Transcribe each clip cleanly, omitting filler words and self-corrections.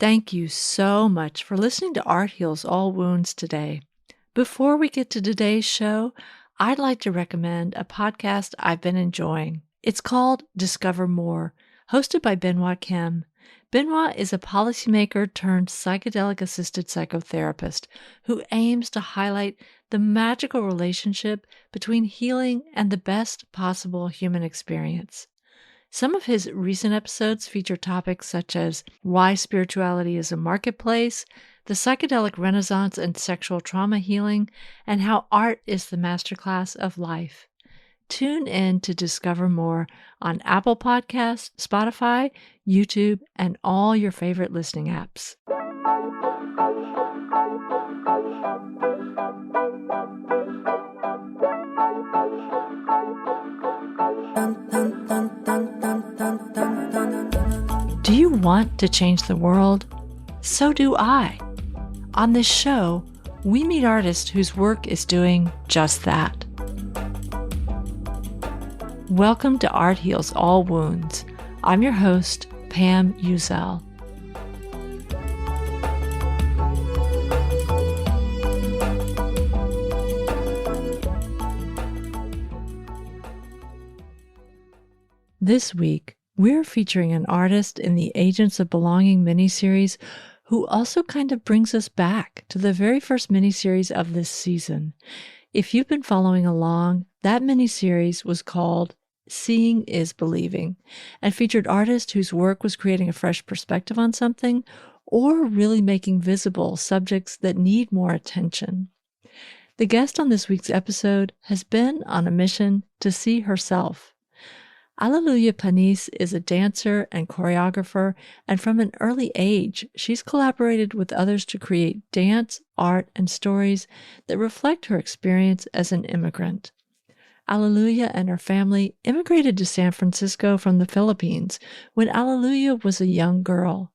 Thank you so much for listening to Art Heals All Wounds today. Before we get to today's show, I'd like to recommend a podcast I've been enjoying. It's called Discover More, hosted by Benoit Kim. Benoit is a policymaker turned psychedelic-assisted psychotherapist who aims to highlight the magical relationship between healing and the best possible human experience. Some of his recent episodes feature topics such as why spirituality is a marketplace, the psychedelic renaissance and sexual trauma healing, and how art is the masterclass of life. Tune in to discover more on Apple Podcasts, Spotify, YouTube, and all your favorite listening apps. Do you want to change the world? So do I. On this show, we meet artists whose work is doing just that. Welcome to Art Heals All Wounds. I'm your host, Pam Uzel. This week, we're featuring an artist in the Agents of Belonging miniseries who also kind of brings us back to the very first miniseries of this season. If you've been following along, that miniseries was called Seeing is Believing and featured artists whose work was creating a fresh perspective on something or really making visible subjects that need more attention. The guest on this week's episode has been on a mission to see herself. Alleluia Panis is a dancer and choreographer, and from an early age, she's collaborated with others to create dance, art, and stories that reflect her experience as an immigrant. Alleluia and her family immigrated to San Francisco from the Philippines when Alleluia was a young girl.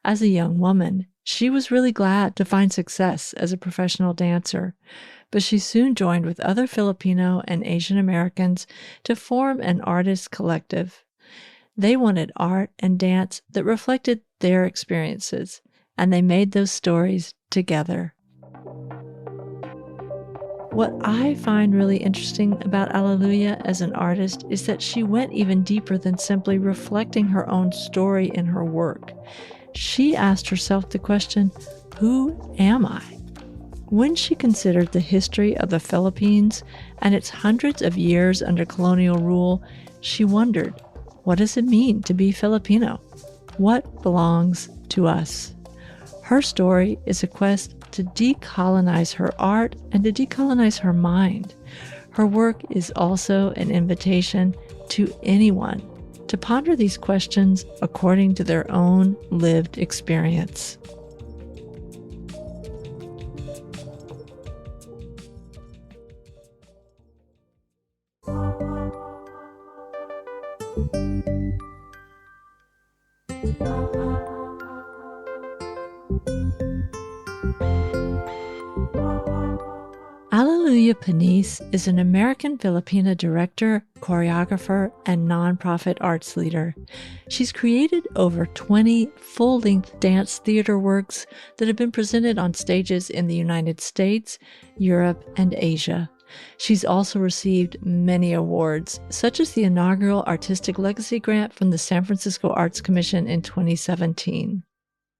As a young woman, she was really glad to find success as a professional dancer, but she soon joined with other Filipino and Asian Americans to form an artist collective. They wanted art and dance that reflected their experiences, and they made those stories together. What I find really interesting about Alleluia as an artist is that she went even deeper than simply reflecting her own story in her work. She asked herself the question, who am I? When she considered the history of the Philippines and its hundreds of years under colonial rule, she wondered, what does it mean to be Filipino? What belongs to us? Her story is a quest to decolonize her art and to decolonize her mind. Her work is also an invitation to anyone to ponder these questions according to their own lived experience. Alleluia Panis is an American Filipina director, choreographer, and nonprofit arts leader. She's created over 20 full-length dance theater works that have been presented on stages in the United States, Europe, and Asia. She's also received many awards, such as the inaugural Artistic Legacy Grant from the San Francisco Arts Commission in 2017.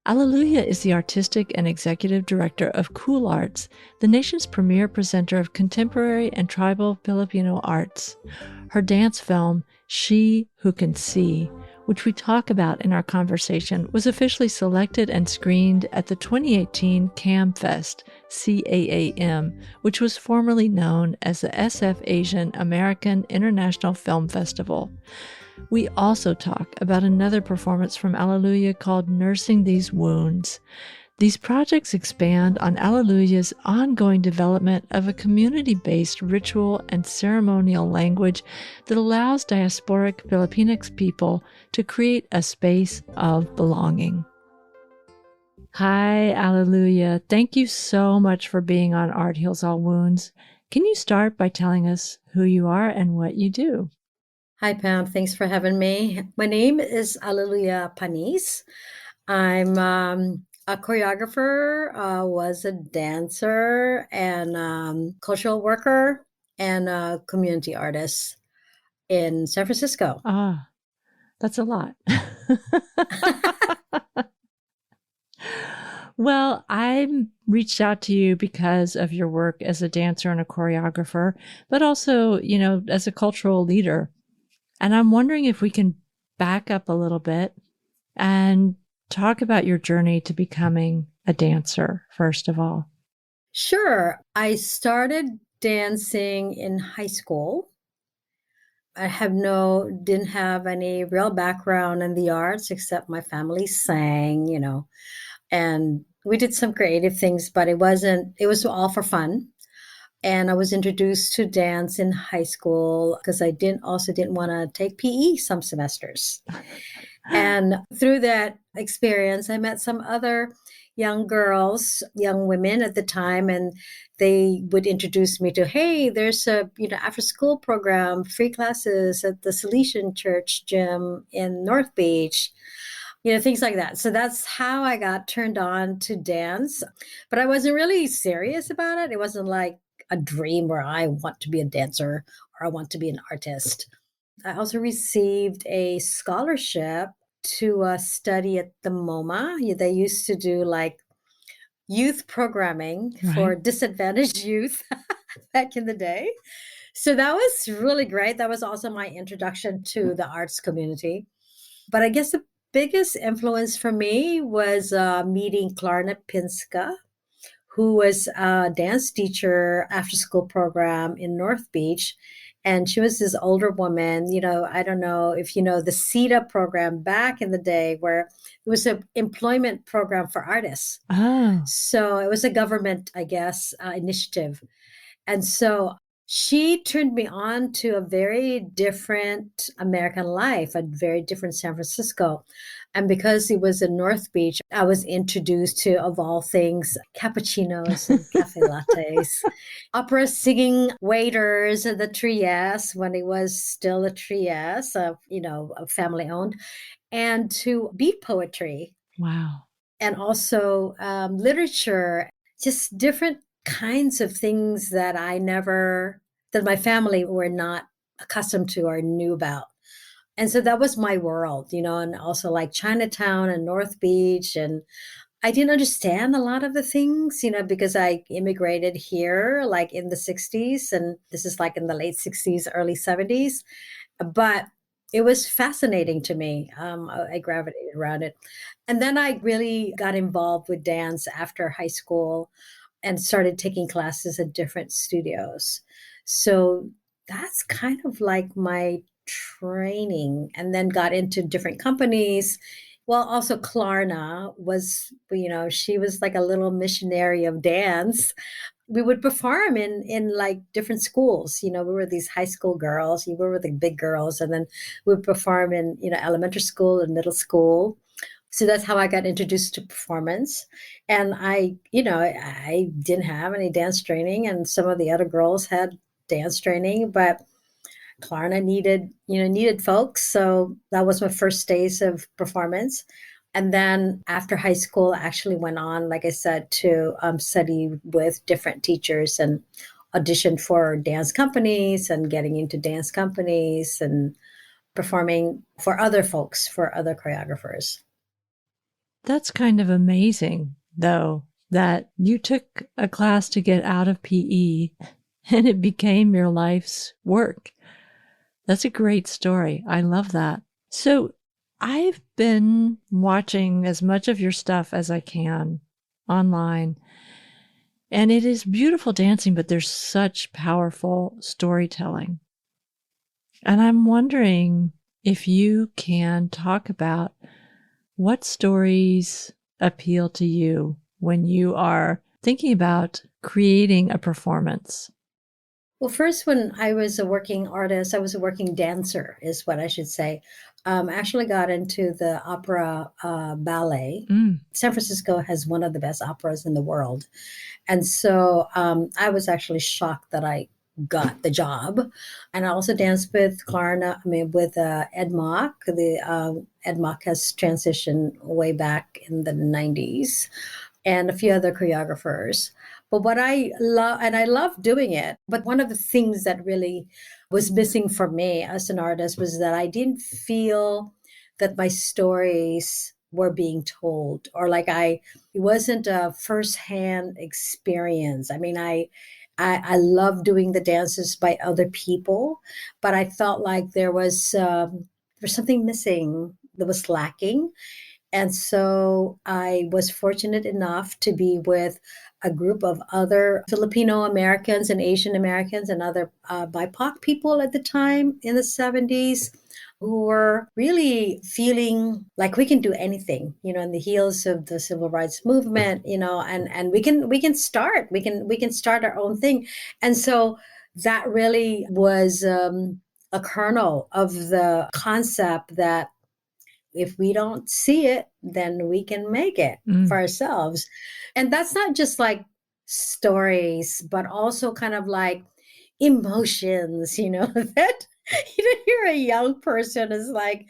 Alleluia is the artistic and executive director of KULARTS, the nation's premier presenter of contemporary and tribal Filipino arts. Her dance film, She Who Can See, which we talk about in our conversation, was officially selected and screened at the 2018 CAMFest, CAAM, which was formerly known as the SF Asian American International Film Festival. We also talk about another performance from Alleluia called Nursing These Wounds. These projects expand on Alleluia's ongoing development of a community-based ritual and ceremonial language that allows diasporic Filipinx people to create a space of belonging. Hi, Alleluia. Thank you so much for being on Art Heals All Wounds. Can you start by telling us who you are and what you do? Hi, Pam. Thanks for having me. My name is Alleluia Panis. I'm a choreographer, was a dancer and cultural worker and a community artist in San Francisco. Ah, that's a lot. Well, I reached out to you because of your work as a dancer and a choreographer, but also, as a cultural leader. And I'm wondering if we can back up a little bit and talk about your journey to becoming a dancer, first of all. Sure. I started dancing in high school. Didn't have any real background in the arts except my family sang, and we did some creative things, but it was all for fun. And I was introduced to dance in high school because I didn't want to take PE some semesters. And through that experience, I met some other young girls, young women at the time, and they would introduce me to, hey, there's a after school program, free classes at the Salesian Church gym in North Beach, things like that. So that's how I got turned on to dance. But I wasn't really serious about it. It wasn't like a dream where I want to be a dancer or I want to be an artist. I also received a scholarship to study at the MoMA. They used to do like youth programming for Right. disadvantaged youth back in the day. So that was really great. That was also my introduction to the arts community. But I guess the biggest influence for me was meeting Klarna Pinska, who was a dance teacher after school program in North Beach. And she was this older woman. I don't know if you know the CETA program back in the day, where it was an employment program for artists. Oh, So it was a government, I guess, initiative. And so she turned me on to a very different American life, a very different San Francisco. And because it was in North Beach, I was introduced to, of all things, cappuccinos and cafe lattes, opera singing waiters at the Trieste when it was still a Trieste, family owned, and to beat poetry wow. and also literature, just different kinds of things that my family were not accustomed to or knew about. And so that was my world, and also like Chinatown and North Beach. And I didn't understand a lot of the things, because I immigrated here like in the 60s. And this is like in the late 60s, early 70s. But it was fascinating to me. I gravitated around it. And then I really got involved with dance after high school and started taking classes at different studios. So that's kind of like my training, and then got into different companies. Well, also Klarna was, she was like a little missionary of dance. We would perform in like different schools. We were these high school girls, we were the big girls, and then we would perform in elementary school and middle school. So that's how I got introduced to performance. And I didn't have any dance training, and some of the other girls had dance training, but Klarna needed folks. So that was my first days of performance. And then after high school, I actually went on, like I said, to study with different teachers and auditioned for dance companies and getting into dance companies and performing for other folks, for other choreographers. That's kind of amazing, though, that you took a class to get out of PE and it became your life's work. That's a great story. I love that. So, I've been watching as much of your stuff as I can online, and it is beautiful dancing, but there's such powerful storytelling. And I'm wondering if you can talk about what stories appeal to you when you are thinking about creating a performance? Well, first, when I was a working artist, I was a working dancer, is what I should say. I actually got into the opera ballet. Mm. San Francisco has one of the best operas in the world. And so I was actually shocked that I got the job. And I also danced with with Ed Mock. Ed Mock has transitioned way back in the 90s, and a few other choreographers. But what I love, and I love doing it, but one of the things that really was missing for me as an artist was that I didn't feel that my stories were being told, or like it wasn't a firsthand experience. I mean, I love doing the dances by other people, but I felt like there's something missing that was lacking. And so I was fortunate enough to be with a group of other Filipino Americans and Asian Americans and other BIPOC people at the time in the 70s, who were really feeling like we can do anything, in the heels of the civil rights movement, and we can start our own thing. And so that really was a kernel of the concept that if we don't see it, then we can make it for ourselves. And that's not just like stories, but also kind of like emotions, that you're a young person is like,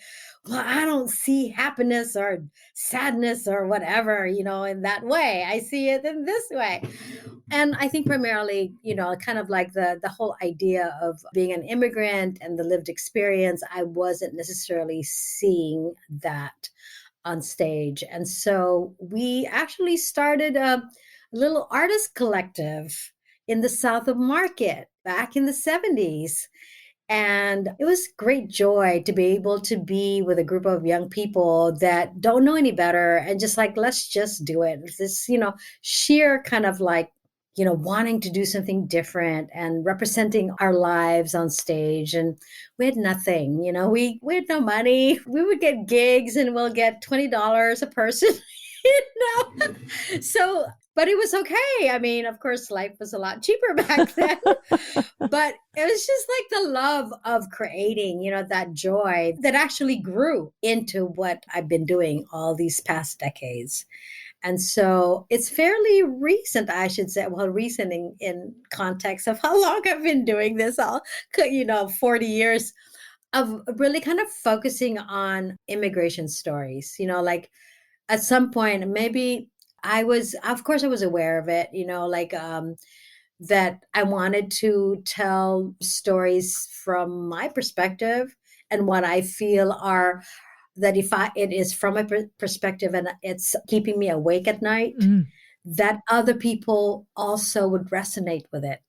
well, I don't see happiness or sadness or whatever, in that way. I see it in this way. And I think primarily, kind of like the whole idea of being an immigrant and the lived experience, I wasn't necessarily seeing that on stage. And so we actually started a little artist collective in the south of Market back in the 70s. And it was great joy to be able to be with a group of young people that don't know any better and just like, let's just do it. This, sheer kind of like, wanting to do something different and representing our lives on stage. And we had nothing, we had no money. We would get gigs and we'll get $20 a person, So, but it was okay. I mean, of course, life was a lot cheaper back then, but it was just like the love of creating, that joy that actually grew into what I've been doing all these past decades. And so it's fairly recent, I should say, well, recent in context of how long I've been doing this, 40 years of really kind of focusing on immigration stories, like at some point, maybe of course, I was aware of it, that I wanted to tell stories from my perspective and what I feel are that it is from my perspective and it's keeping me awake at night, that other people also would resonate with it.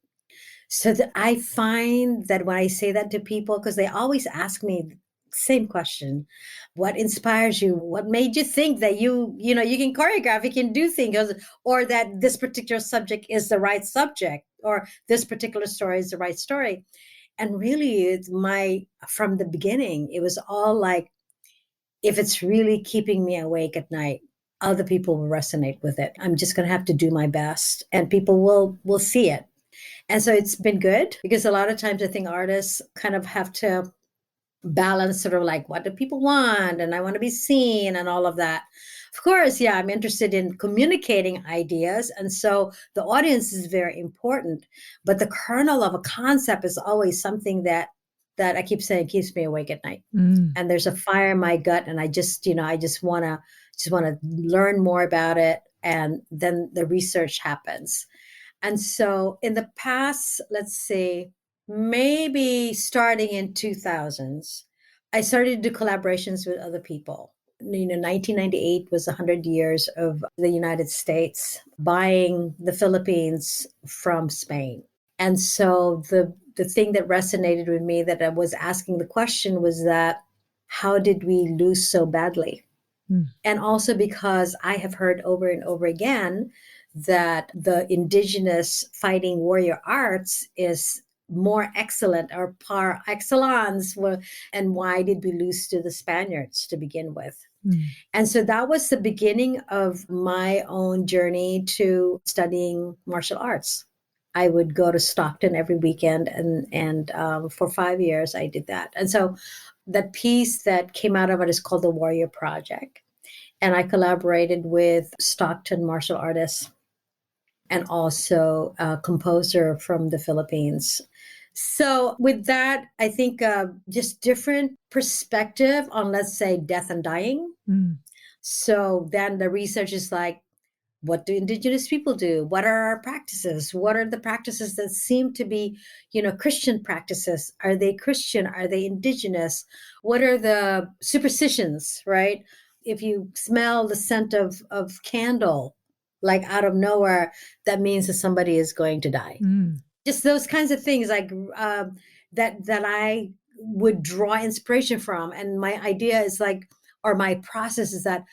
So that I find that when I say that to people, because they always ask me same question, what inspires you? What made you think that you can choreograph, you can do things, or that this particular subject is the right subject, or this particular story is the right story? And really, from the beginning, it was all like, if it's really keeping me awake at night, other people will resonate with it. I'm just going to have to do my best, and people will see it. And so it's been good, because a lot of times I think artists kind of have to balance sort of like, what do people want? And I want to be seen and all of that. Of course, yeah, I'm interested in communicating ideas. And so the audience is very important. But the kernel of a concept is always something that I keep saying keeps me awake at night. And there's a fire in my gut. And I just want to learn more about it. And then the research happens. And so in the past, let's say, maybe starting in 2000s, I started to do collaborations with other people. 1998 was 100 years of the United States buying the Philippines from Spain. And so the thing that resonated with me, that I was asking the question, was that how did we lose so badly? And also because I have heard over and over again that the indigenous fighting warrior arts is more excellent, or par excellence. And why did we lose to the Spaniards to begin with? And so that was the beginning of my own journey to studying martial arts. I would go to Stockton every weekend, and for 5 years I did that. And so the piece that came out of it is called the Warrior Project. And I collaborated with Stockton martial artists. and also a composer from the Philippines. So with that, I think just different perspective on, let's say, death and dying. Mm. So then the research is like, what do indigenous people do? What are our practices? What are the practices that seem to be, Christian practices? Are they Christian? Are they indigenous? What are the superstitions, right? If you smell the scent of candle, like out of nowhere, that means that somebody is going to die. Mm. Just those kinds of things, like that I would draw inspiration from. And my idea is like, or my process is that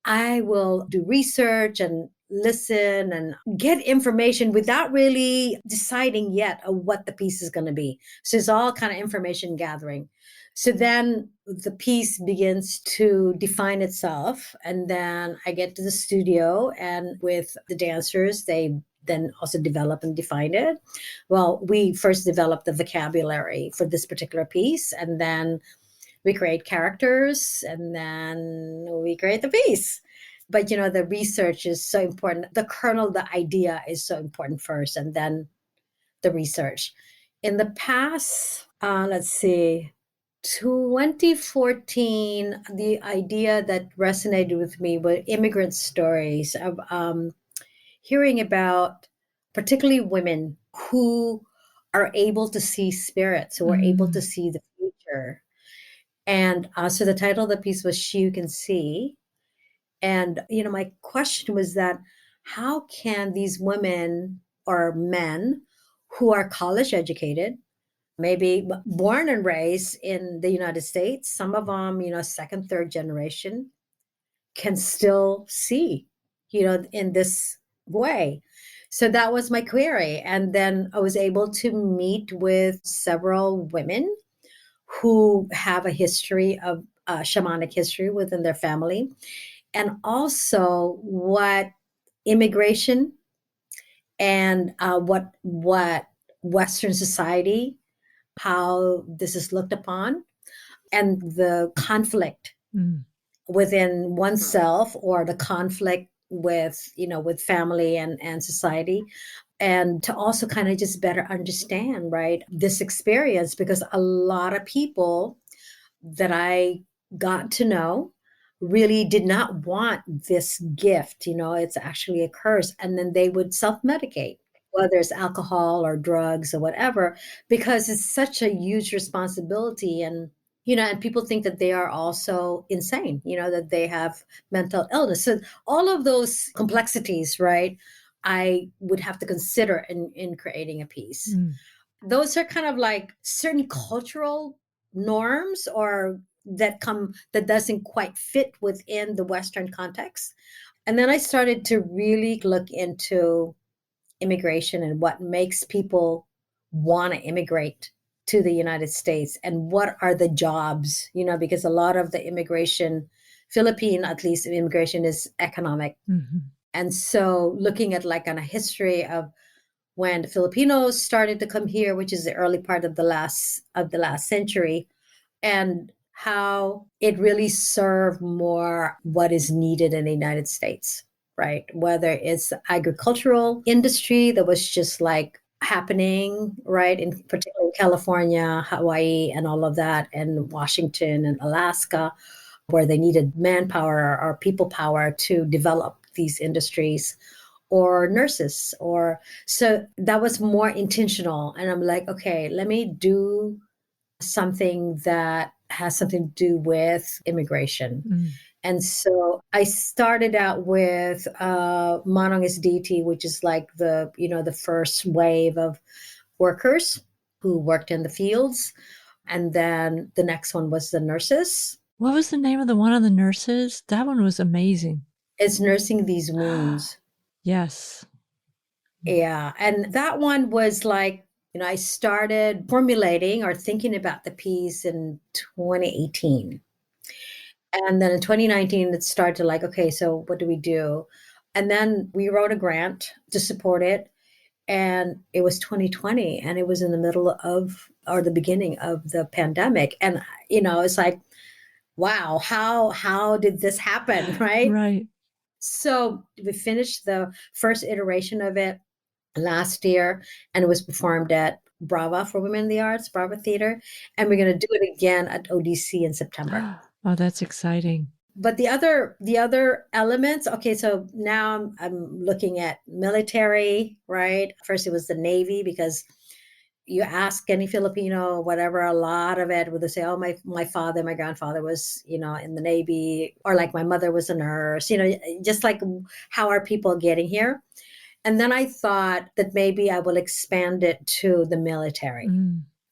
I will do research and listen and get information without really deciding yet of what the piece is going to be. So it's all kind of information gathering. So then the piece begins to define itself. And then I get to the studio, and with the dancers, they then also develop and define it. Well, we first developed the vocabulary for this particular piece, and then we create characters, and then we create the piece. But the research is so important. The kernel, the idea is so important first, and then the research. In the past, let's see, 2014, the idea that resonated with me were immigrant stories of hearing about particularly women who are able to see spirits, who are able to Mm. see the future. And so the title of the piece was She You Can See. And, my question was that how can these women or men who are college educated, maybe born and raised in the United States, some of them, second, third generation, can still see, in this way? So that was my query. And then I was able to meet with several women who have a history of shamanic history within their family, and also what immigration and what Western society, how this is looked upon, and the conflict Mm. within oneself, or the conflict with family and society, and to also kind of just better understand, right, this experience, because a lot of people that I got to know really did not want this gift. It's actually a curse. And then they would self medicate, whether it's alcohol or drugs or whatever, because it's such a huge responsibility. And people think that they are also insane, that they have mental illness. So all of those complexities, right, I would have to consider in creating a piece. Mm. Those are kind of like certain cultural norms, or that doesn't quite fit within the Western context. And then I started to really look into immigration and what makes people want to immigrate to the United States, and what are the jobs, because a lot of the immigration, Philippine, at least immigration, is economic. Mhm. And so looking at like on a history of when the Filipinos started to come here, which is the early part of the last century, and how it really served more what is needed in the United States, right? Whether it's the agricultural industry that was just like happening, right, in particularly California, Hawaii, and all of that, and Washington and Alaska, where they needed manpower or people power to develop these industries, or nurses, or so that was more intentional. And I'm like, okay, let me do something that has something to do with immigration. Mm. And so I started out with Manong SDT, which is like the first wave of workers who worked in the fields. And then the next one was the nurses. What was the name of the one of the nurses? That one was amazing. It's nursing these wounds. Yes. Yeah. And that one was like, I started formulating or thinking about the piece in 2018. And then in 2019, it started to like, okay, so what do we do? And then we wrote a grant to support it. And it was 2020, and it was in the middle of, or the beginning of, the pandemic. And, it's like, wow, how did this happen? Right. Right. So we finished the first iteration of it last year, and it was performed at Brava for Women in the Arts, Brava Theater, and we're going to do it again at ODC in September. Oh, that's exciting. But the other elements, okay, so now I'm looking at military, right? First it was the Navy, because you ask any Filipino, whatever, a lot of it would say, oh, my grandfather was, in the Navy, or like my mother was a nurse, just like how are people getting here? And then I thought that maybe I will expand it to the military.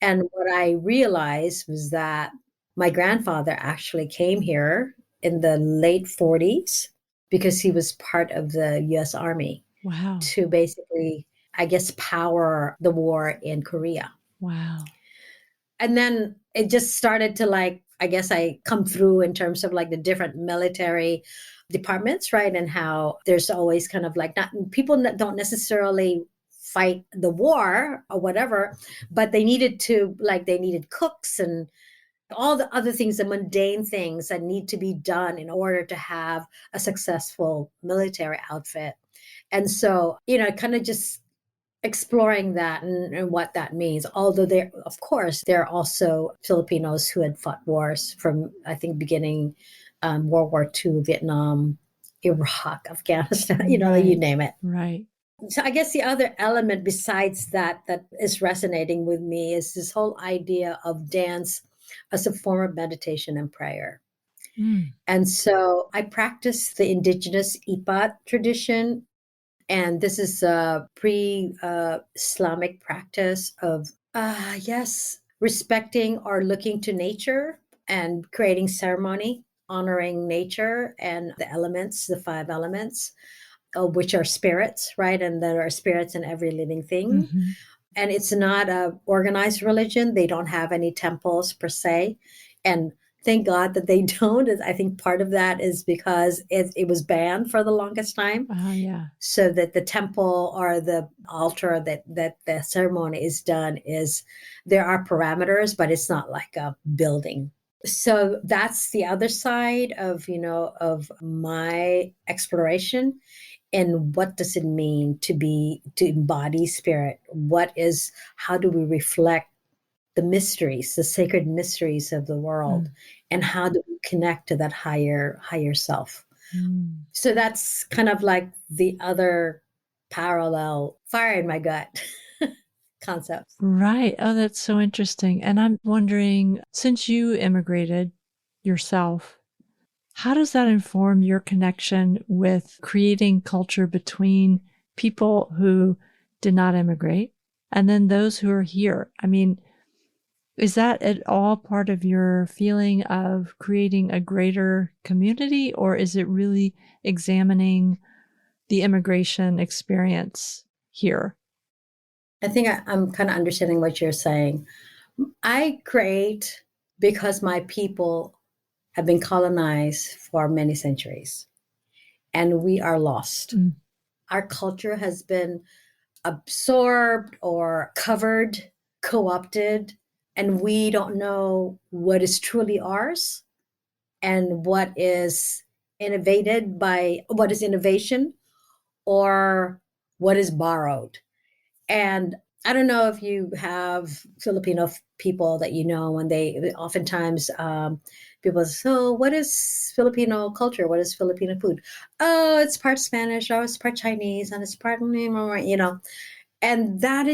And what I realized was that my grandfather actually came here in the late 40s because he was part of the US Army. Wow. To basically, I guess, power the war in Korea. Wow. And then it just started to, like, I guess I come through in terms of like the different military departments, right? And how there's always kind of like, not people that don't necessarily fight the war or whatever, but they needed cooks and all the other things, the mundane things that need to be done in order to have a successful military outfit. And so, kind of just exploring that and what that means. Although of course, there are also Filipinos who had fought wars from, I think, beginning World War II, Vietnam, Iraq, Afghanistan, you Right. name it. Right. So I guess the other element besides that is resonating with me is this whole idea of dance as a form of meditation and prayer. And so I practice the indigenous ipat tradition. And this is a pre-Islamic practice of, yes, respecting or looking to nature and creating ceremony, honoring nature and the elements, the five elements, which are spirits, right? And there are spirits in every living thing. Mm-hmm. And it's not a organized religion. They don't have any temples per se. And thank God that they don't. I think part of that is because it was banned for the longest time. Yeah. So that the temple or the altar that the ceremony is done is, there are parameters, but it's not like a building. So that's the other side of, of my exploration. And what does it mean to embody spirit? How do we reflect the mysteries, the sacred mysteries of the world? And how do we connect to that higher self? So that's kind of like the other parallel fire in my gut concepts. Right. Oh, that's so interesting. And I'm wondering, since you immigrated yourself, how does that inform your connection with creating culture between people who did not immigrate and then those who are here? I mean, is that at all part of your feeling of creating a greater community, or is it really examining the immigration experience here? I think I'm kind of understanding what you're saying. I create because my people have been colonized for many centuries and we are lost. Our culture has been absorbed or covered, co-opted, and we don't know what is truly ours and what is what is innovation or what is borrowed. And I don't know if you have Filipino people that when they oftentimes people say, so what is Filipino culture? What is Filipino food? Oh, it's part Spanish, or it's part Chinese, and it's part, and that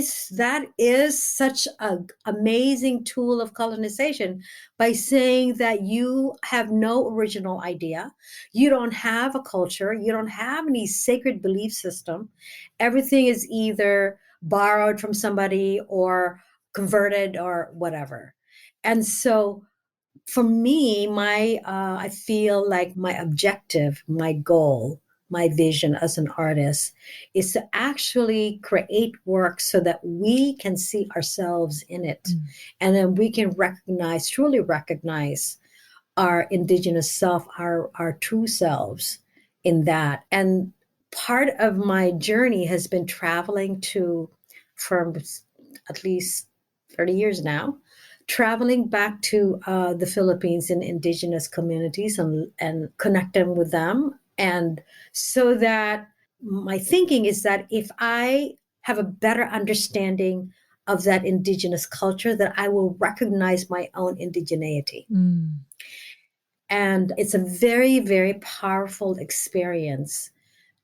is such an amazing tool of colonization, by saying that you have no original idea, you don't have a culture, you don't have any sacred belief system. Everything is either borrowed from somebody or converted or whatever. And so for me, I feel like my objective, my goal, my vision as an artist is to actually create work so that we can see ourselves in it. And then we can truly recognize our indigenous self, our true selves in that. And part of my journey has been traveling for at least 30 years now, traveling back to the Philippines and indigenous communities and connecting with them And so that my thinking is that if I have a better understanding of that indigenous culture, that I will recognize my own indigeneity. Mm. And it's a very, very powerful experience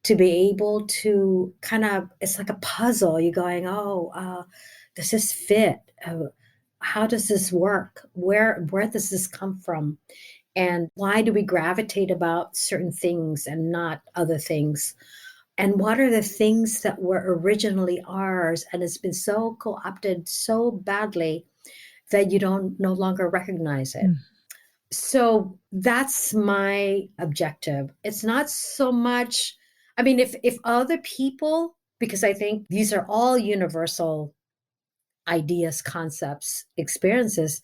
to be able to kind of, it's like a puzzle. You're going, oh, does this fit? How does this work? Where does this come from? And why do we gravitate about certain things and not other things? And what are the things that were originally ours and it's been so co-opted so badly that you don't no longer recognize it? Mm. So that's my objective. It's not so much, I mean, if other people, because I think these are all universal ideas, concepts, experiences.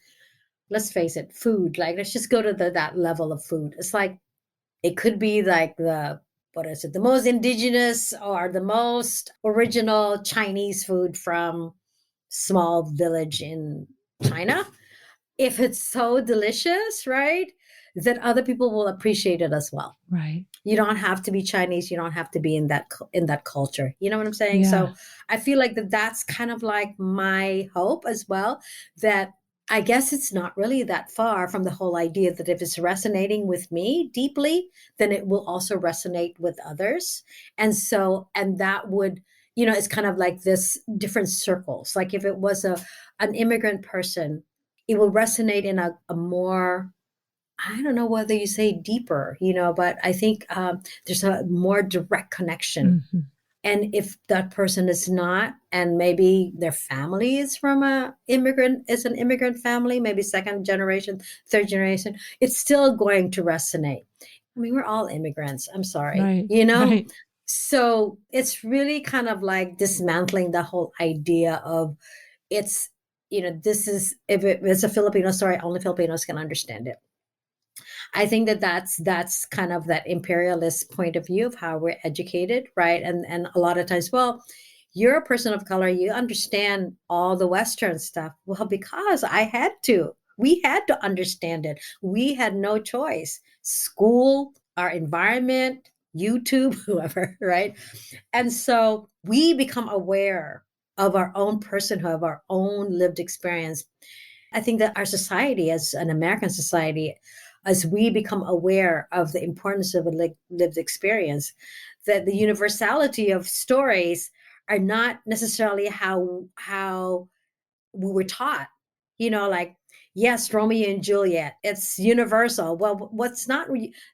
Let's face it, food, like let's just go to that level of food. It's like it could be like the, what is it, the most indigenous or the most original Chinese food from small village in China. If it's so delicious, right, that other people will appreciate it as well. Right. You don't have to be Chinese. You don't have to be in that culture. You know what I'm saying? Yeah. So I feel like that's kind of like my hope as well, that I guess it's not really that far from the whole idea that if it's resonating with me deeply, then it will also resonate with others. And so, and that would, it's kind of like this different circles. Like if it was an immigrant person, it will resonate in a more, I don't know whether you say deeper, but I think there's a more direct connection. Mm-hmm. And if that person is not, and maybe their family is from an immigrant family, maybe second generation, third generation, it's still going to resonate. I mean, we're all immigrants. I'm sorry, Right. Right. So it's really kind of like dismantling the whole idea of it's, this is, if it's a Filipino story, only Filipinos can understand it. I think that's kind of that imperialist point of view of how we're educated, right? And a lot of times, well, you're a person of color, you understand all the Western stuff. Well, because I had to. We had to understand it. We had no choice. School, our environment, YouTube, whoever, right? And so we become aware of our own personhood, of our own lived experience. I think that our society, as an American society, as we become aware of the importance of a lived experience, that the universality of stories are not necessarily how we were taught. Like, yes, Romeo and Juliet, it's universal. Well, what's not,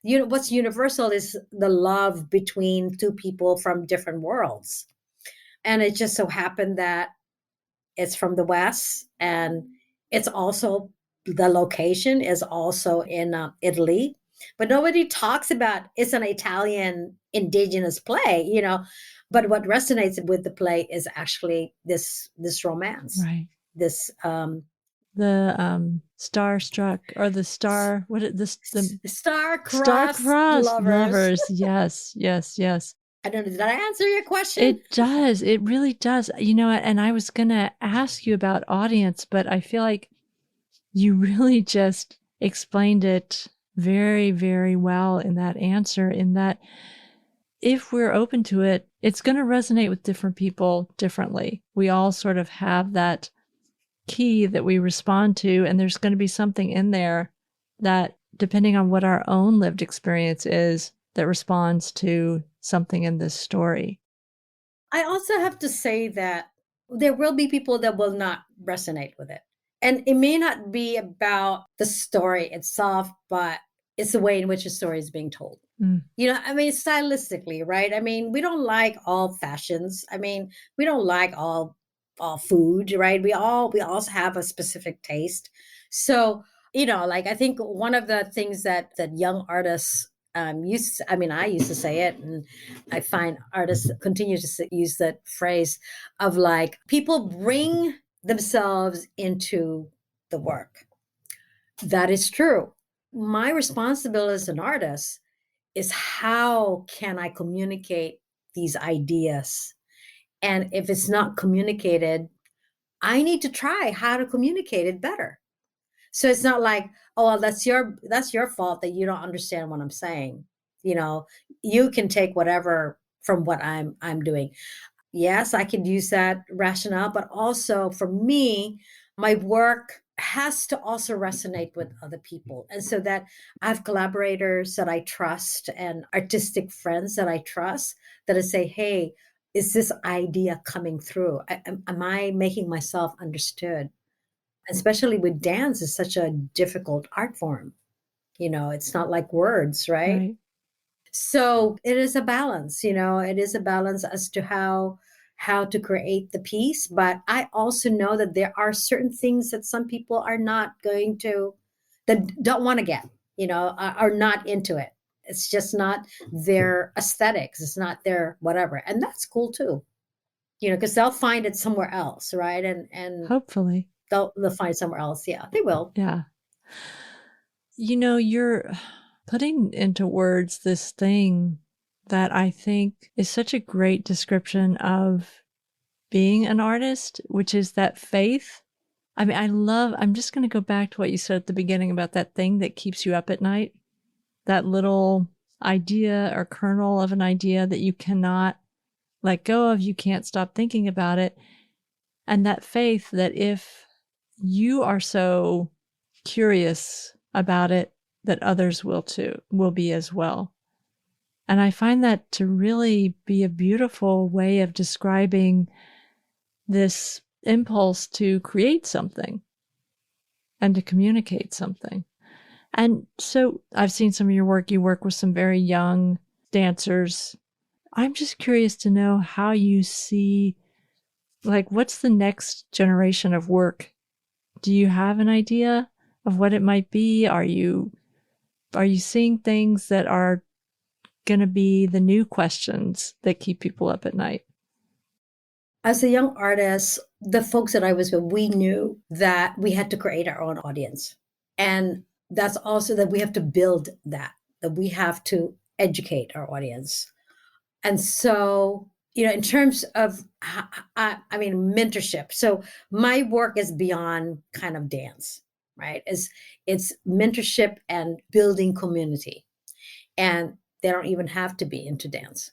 what's universal is the love between two people from different worlds. And it just so happened that it's from the West, and it's also, the location is also in Italy, but nobody talks about it's an Italian indigenous play, But what resonates with the play is actually this romance, Right. this The starstruck, or the star, what it this the star-crossed star-crossed lovers. lovers. Yes, yes, yes. I don't know. Did I answer your question? It does. It really does. And I was going to ask you about audience, but I feel like you really just explained it very, very well in that answer, in that if we're open to it, it's going to resonate with different people differently. We all sort of have that key that we respond to, and there's going to be something in there that, depending on what our own lived experience is, that responds to something in this story. I also have to say that there will be people that will not resonate with it. And it may not be about the story itself, but it's the way in which the story is being told. Mm. I mean, stylistically, right? I mean, we don't like all fashions. I mean, we don't like all food, right? We also have a specific taste. So, like I think one of the things that young artists I used to say it, and I find artists continue to use that phrase of like, people bring themselves into the work. That is true. My responsibility as an artist is, how can I communicate these ideas? And if it's not communicated, I need to try how to communicate it better. So it's not like, oh, well, that's your fault that you don't understand what I'm saying. You know, you can take whatever from what I'm doing. Yes, I could use that rationale, but also for me, my work has to also resonate with other people. And so that I have collaborators that I trust and artistic friends that I trust that I say, hey, is this idea coming through? Am I making myself understood? Especially with dance, is such a difficult art form. You know, it's not like words, right? Right. So it is a balance, you know, it is a balance as to how to create the piece. But I also know that there are certain things that some people are not going to, that don't want to get, you know, are not into it. It's just not their aesthetics. It's not their whatever. And that's cool too, you know, because they'll find it somewhere else, right? And Hopefully. they'll find somewhere else. Yeah, they will. Yeah. You're putting into words this thing that I think is such a great description of being an artist, which is that faith. I mean, I'm just going to go back to what you said at the beginning about that thing that keeps you up at night, that little idea or kernel of an idea that you cannot let go of, you can't stop thinking about it. And that faith that if you are so curious about it, that others will too, will be as well. And I find that to really be a beautiful way of describing this impulse to create something and to communicate something. And so I've seen some of your work. You work with some very young dancers. I'm just curious to know how you see, like, what's the next generation of work? Do you have an idea of what it might be? Are you seeing things that are going to be the new questions that keep people up at night? As a young artist, the folks that I was with, we knew that we had to create our own audience. And that's also that we have to build that we have to educate our audience. And so, you know, in terms of, I mean, mentorship. So my work is beyond kind of dance, right? It's mentorship and building community. And they don't even have to be into dance.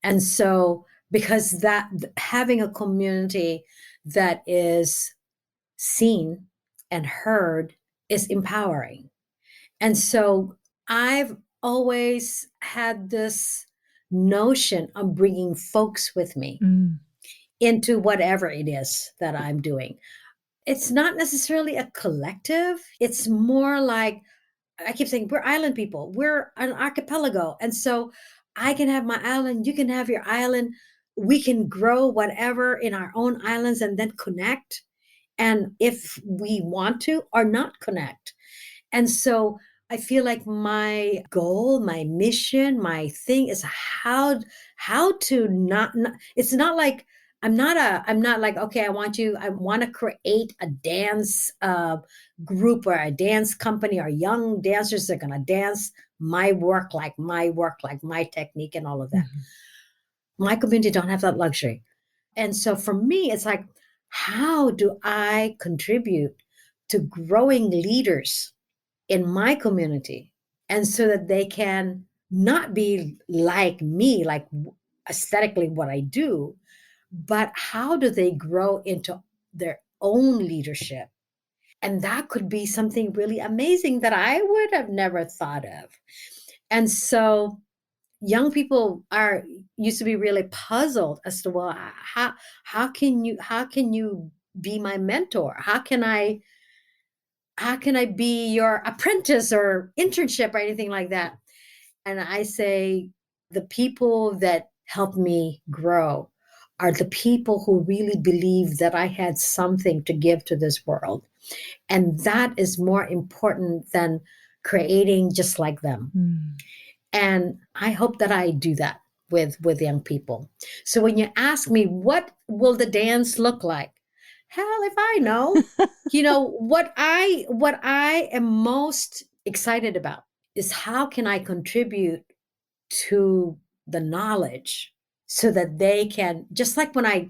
And so, because that having a community that is seen and heard is empowering. And so, I've always had this notion of bringing folks with me into whatever it is that I'm doing. It's not necessarily a collective, it's more like I keep saying we're island people. We're an archipelago. And so I can have my island, you can have your island. We can grow whatever in our own islands and then connect. And if we want to, or not connect. And so I feel like my goal, my mission, my thing is how to not it's not like I'm not like, okay, I want to create a dance group or a dance company or young dancers that are going to dance my work, like my technique and all of that. My community don't have that luxury. And so for me, it's like, how do I contribute to growing leaders in my community? And so that they can not be like me, like aesthetically what I do, but how do they grow into their own leadership? And that could be something really amazing that I would have never thought of. And so young people are used to be really puzzled as to, well, how can you be my mentor? How can I be your apprentice or internship or anything like that? And I say the people that helped me grow are the people who really believe that I had something to give to this world. And that is more important than creating just like them. And I hope that I do that with young people. So when you ask me, what will the dance look like? Hell, if I know. You know, what I am most excited about is how can I contribute to the knowledge so that they can, just like when I,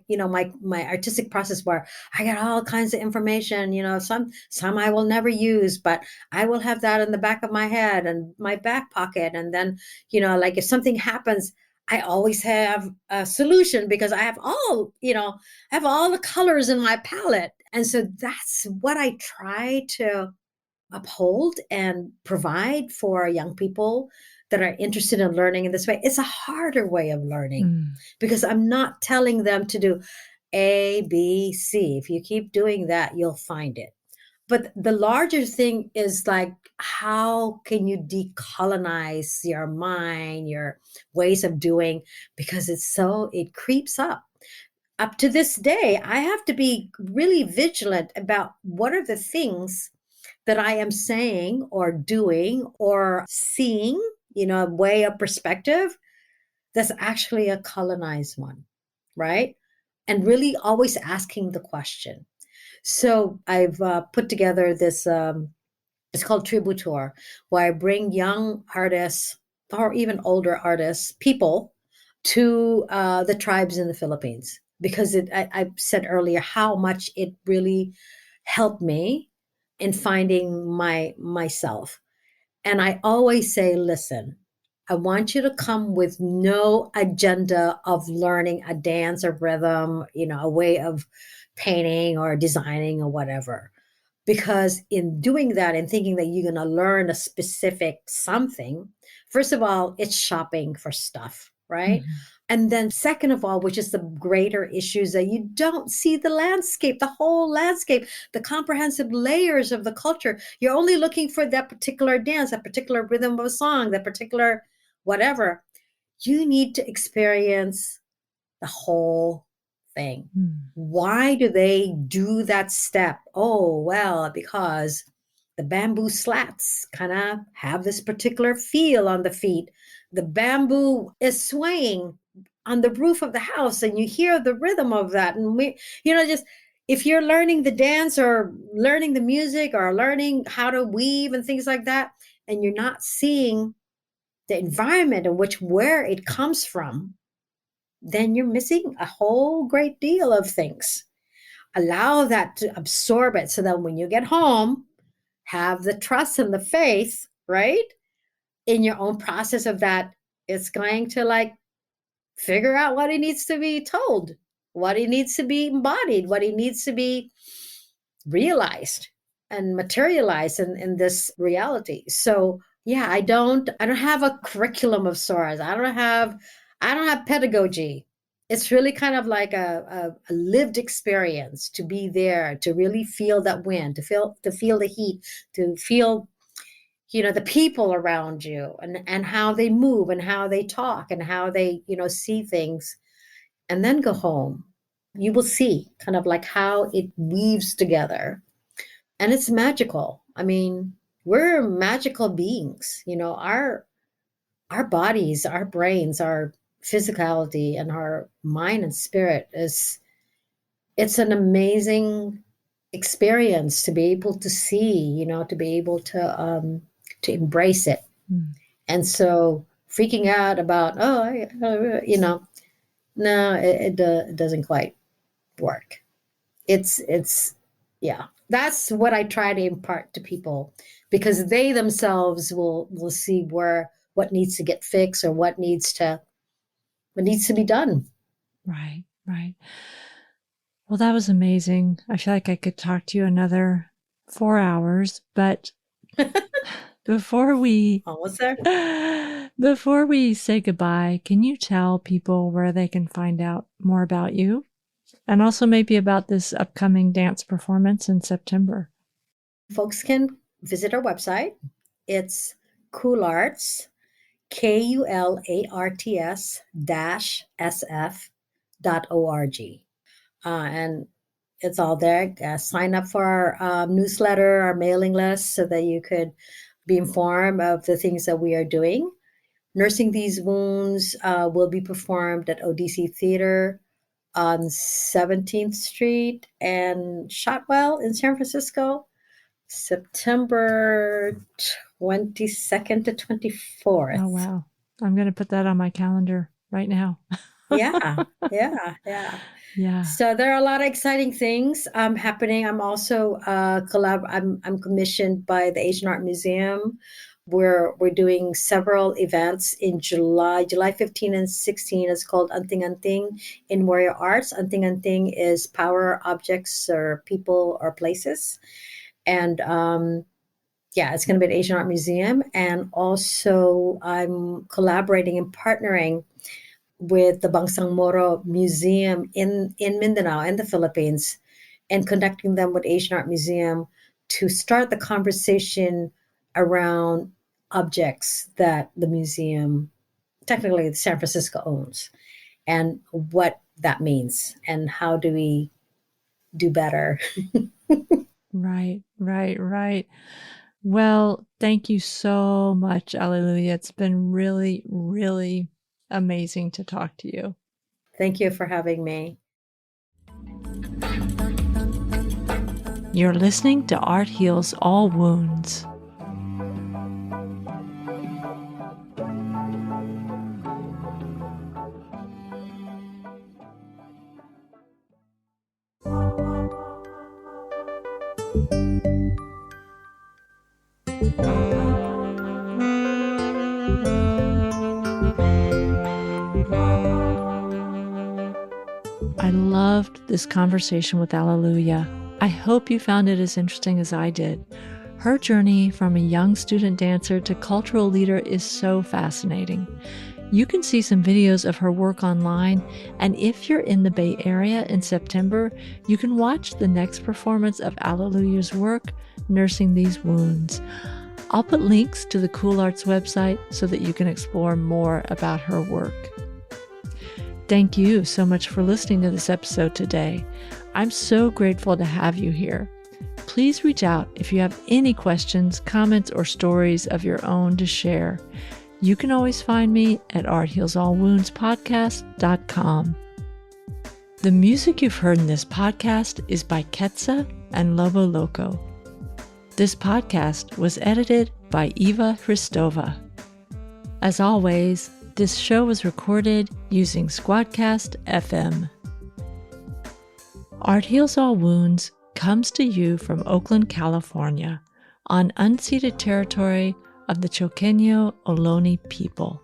my artistic process where I get all kinds of information, some I will never use, but I will have that in the back of my head and my back pocket. And then, like if something happens, I always have a solution because I have all the colors in my palette. And so that's what I try to uphold and provide for young people that are interested in learning in this way. It's a harder way of learning because I'm not telling them to do A, B, C. If you keep doing that, you'll find it. But the larger thing is like, how can you decolonize your mind, your ways of doing? Because it creeps up. Up to this day, I have to be really vigilant about what are the things that I am saying or doing or seeing, a way of perspective that's actually a colonized one, right? And really always asking the question. So I've put together this, it's called Tributor, where I bring young artists or even older artists, people, to the tribes in the Philippines. Because I said earlier how much it really helped me in finding myself. And I always say, listen, I want you to come with no agenda of learning a dance or rhythm, a way of painting or designing or whatever. Because in doing that and thinking that you're going to learn a specific something, first of all, it's shopping for stuff, right? Mm-hmm. And then, second of all, which is the greater issues, that you don't see the landscape, the whole landscape, the comprehensive layers of the culture. You're only looking for that particular dance, that particular rhythm of a song, that particular whatever. You need to experience the whole thing. Why do they do that step? Oh, well, because the bamboo slats kind of have this particular feel on the feet. The bamboo is swaying on the roof of the house, and you hear the rhythm of that. And just if you're learning the dance or learning the music or learning how to weave and things like that, and you're not seeing the environment in which where it comes from, then you're missing a whole great deal of things. Allow that to absorb it so that when you get home, have the trust and the faith, right? In your own process of that, it's going to like figure out what it needs to be told, what it needs to be embodied, what it needs to be realized and materialized in this reality. So yeah, I don't have a curriculum of sorts. I don't have pedagogy. It's really kind of like a lived experience to be there, to really feel that wind, to feel the heat, to feel the people around you and how they move and how they talk and how they see things, and then go home. You will see kind of like how it weaves together, and it's magical. I mean, we're magical beings. Our bodies, our brains, our physicality, and our mind and spirit it's an amazing experience to be able to see, to be able to embrace it. And so freaking out about, no, it doesn't quite work. It's yeah, that's what I try to impart to people, because they themselves will see what needs to get fixed or what needs to be done. Right, right. Well, that was amazing. I feel like I could talk to you another 4 hours, but before we Almost there. before we say goodbye, can you tell people where they can find out more about you? And also maybe about this upcoming dance performance in September. Folks can visit our website. It's KULARTS, KULARTS SF.org. And it's all there. Sign up for our newsletter, our mailing list, so that you could be informed of the things that we are doing. Nursing These Wounds will be performed at ODC Theater on 17th Street and Shotwell in San Francisco, September 22nd to 24th. Oh, wow. I'm going to put that on my calendar right now. Yeah, yeah, yeah. Yeah. So there are a lot of exciting things happening. I'm also I'm commissioned by the Asian Art Museum. We're doing several events in July 15 and 16. It's called Anting Anting in Warrior Arts. Anting Anting is power objects or people or places, and yeah, it's going to be at Asian Art Museum. And also, I'm collaborating and partnering with the Bangsang Moro Museum in Mindanao and the Philippines, and connecting them with Asian Art Museum to start the conversation around objects that the museum, technically San Francisco, owns, and what that means and how do we do better. Right, right, right. Well, thank you so much, Alleluia. It's been really, really amazing to talk to you. Thank you for having me. You're listening to Art Heals All Wounds. I loved this conversation with Alleluia. I hope you found it as interesting as I did. Her journey from a young student dancer to cultural leader is so fascinating. You can see some videos of her work online, and if you're in the Bay Area in September, you can watch the next performance of Alleluia's work, Nursing These Wounds. I'll put links to the KULARTS website so that you can explore more about her work. Thank you so much for listening to this episode today. I'm so grateful to have you here. Please reach out if you have any questions, comments, or stories of your own to share. You can always find me at arthealsallwoundspodcast.com. The music you've heard in this podcast is by Ketsa and Lobo Loco. This podcast was edited by Eva Hristova. As always, this show was recorded using Squadcast FM. Art Heals All Wounds comes to you from Oakland, California, on unceded territory of the Choqueño Ohlone people.